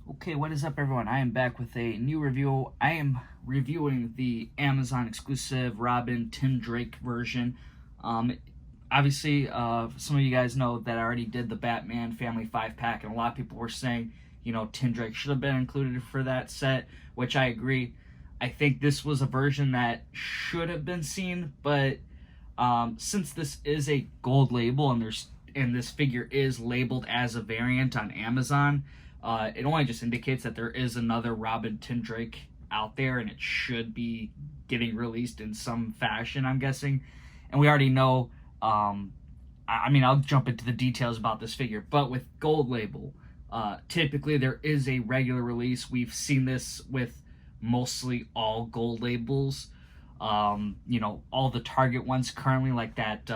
Okay, what is up, everyone? I am back with a new review. I am reviewing the Amazon exclusive Robin Tim Drake version. Um, Obviously, some of you guys know that I already did the Batman Family 5-pack, and a lot of people were saying, Tim Drake should have been included for that set, which I agree. I think this was a version that should have been seen, but since this is a gold label and this figure is labeled as a variant on Amazon, it only just indicates that there is another Robin Tim Drake out there, and it should be getting released in some fashion, I'm guessing. And we already know. I'll jump into the details about this figure, but with gold label, typically there is a regular release. We've seen this with mostly all gold labels. All the Target ones currently, like that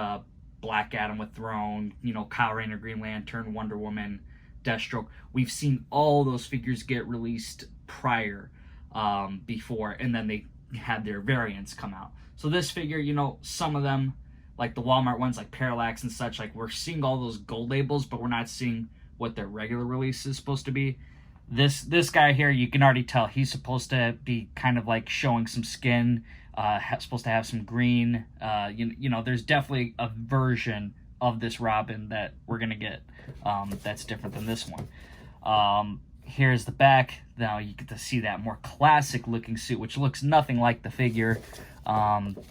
Black Adam with Throne, Kyle Rayner, Green Lantern, Wonder Woman, Deathstroke. We've seen all those figures get released prior, before, and then they had their variants come out. So this figure, some of them, like the Walmart ones, like Parallax and such, like we're seeing all those gold labels, but we're not seeing what their regular release is supposed to be. This guy here, you can already tell he's supposed to be kind of like showing some skin, supposed to have some green. There's definitely a version of this Robin that we're gonna get that's different than this one. Here's the back. Now you get to see that more classic looking suit, which looks nothing like the figure,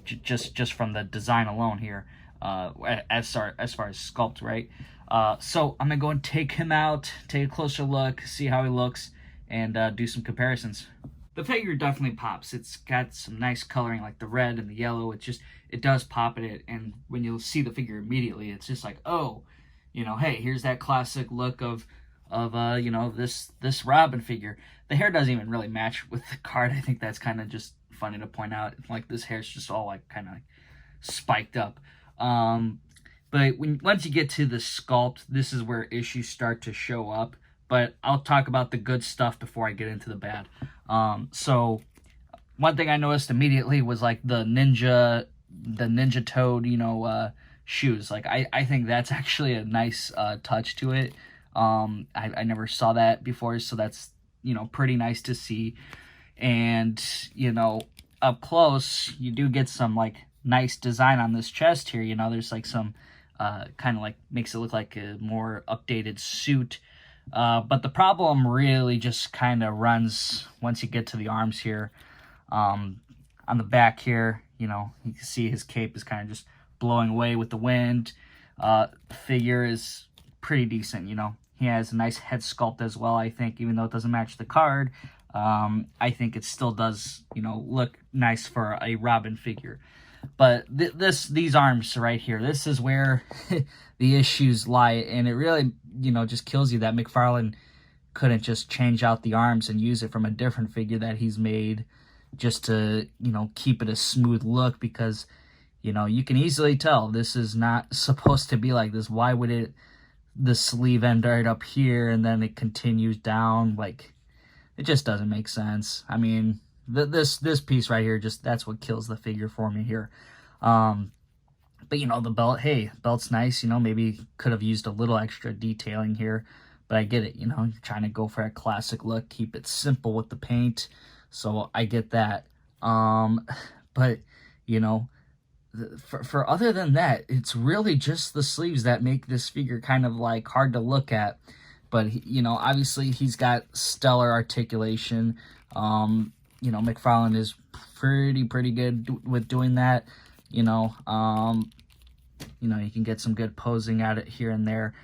just from the design alone here, as far as sculpt, right? So I'm gonna go and take him out, take a closer look, see how he looks, and do some comparisons. The figure definitely pops. It's got some nice coloring, like the red and the yellow. It does pop at it, and when you'll see the figure immediately, it's just like, oh, hey, here's that classic look of this Robin figure. The hair doesn't even really match with the card. I think that's kind of just funny to point out. Like, this hair's just all like kind of spiked up. But once you get to the sculpt, this is where issues start to show up. But I'll talk about the good stuff before I get into the bad. So one thing I noticed immediately was like the Ninja Toad, shoes. Like, I think that's actually a nice touch to it. I never saw that before, so that's, pretty nice to see. And, up close, you do get some, like, nice design on this chest here. There's, like, some, kind of, like, makes it look like a more updated suit. But the problem really just kind of runs once you get to the arms here. On the back here, you can see his cape is kind of just blowing away with the wind. The figure is pretty decent, He has a nice head sculpt as well, I think, even though it doesn't match the card. I think it still does, look nice for a Robin figure. But these arms right here, this is where the issues lie, and it really, just kills you that McFarlane couldn't just change out the arms and use it from a different figure that he's made just to, keep it a smooth look, because, you can easily tell this is not supposed to be like this. Why would the sleeve end right up here and then it continues down? Like, it just doesn't make sense. I mean, this piece right here, that's what kills the figure for me here. But the belt, hey, belt's nice. Maybe could have used a little extra detailing here, but I get it. You're trying to go for a classic look, keep it simple with the paint, so I get that. But for other than that, it's really just the sleeves that make this figure kind of like hard to look at. But obviously he's got stellar articulation. McFarlane is pretty good with doing that. You can get some good posing at it here and there.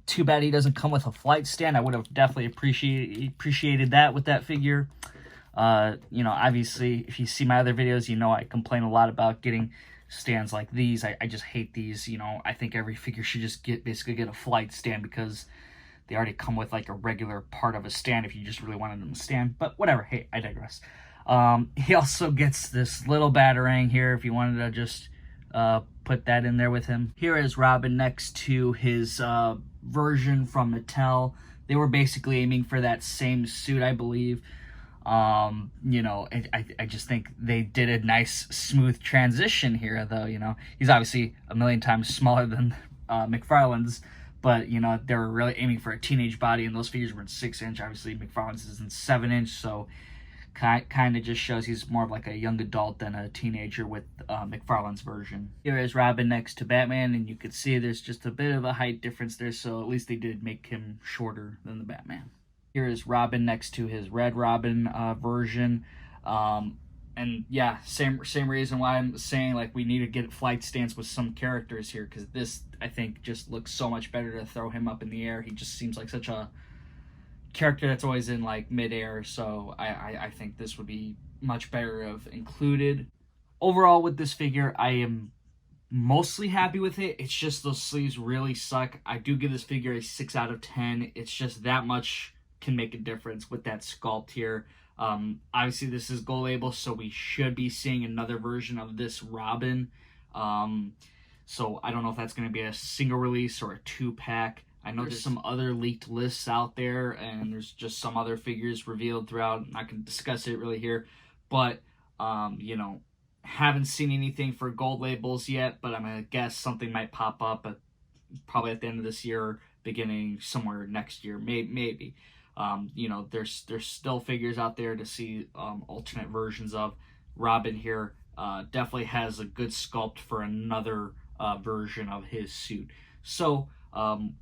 Too bad he doesn't come with a flight stand. I would have definitely appreciated that with that figure. Obviously, if you see my other videos, I complain a lot about getting stands like these. I just hate these. I think every figure should just basically get a flight stand, because they already come with like a regular part of a stand if you just really wanted them to stand. But whatever, hey, I digress. He also gets this little batarang here if you wanted to just put that in there with him. Here is Robin next to his version from Mattel. They were basically aiming for that same suit, I believe. I just think they did a nice smooth transition here, though. He's obviously a million times smaller than McFarlane's, but you know, they were really aiming for a teenage body, and those figures were in 6-inch. Obviously, McFarlane's is in 7-inch, so kind of just shows he's more of like a young adult than a teenager with McFarlane's version. Here is Robin next to Batman, and you can see there's just a bit of a height difference there, so at least they did make him shorter than the Batman. Here is Robin next to his Red Robin version. And yeah, same reason why I'm saying like we need to get flight stance with some characters here, because this, I think, just looks so much better to throw him up in the air. He just seems like such a character that's always in like midair, so I think this would be much better if included. Overall, with this figure, I am mostly happy with it. It's just those sleeves really suck. I do give this figure a 6 out of 10. It's just that much can make a difference with that sculpt here. Obviously, this is Gold Label, so we should be seeing another version of this Robin. So I don't know if that's going to be a single release or a 2-pack. I know there's some other leaked lists out there, and there's just some other figures revealed throughout. I'm not going to discuss it really here, but, you know, haven't seen anything for Gold Labels yet, but I'm going to guess something might pop up probably at the end of this year, beginning somewhere next year, maybe. You know, there's still figures out there to see alternate versions of. Robin here definitely has a good sculpt for another version of his suit. So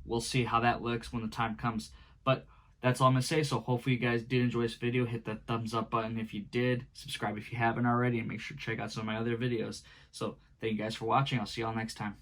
we'll see how that looks when the time comes. But that's all I'm going to say. So hopefully you guys did enjoy this video. Hit that thumbs up button if you did. Subscribe if you haven't already. And make sure to check out some of my other videos. So thank you guys for watching. I'll see y'all next time.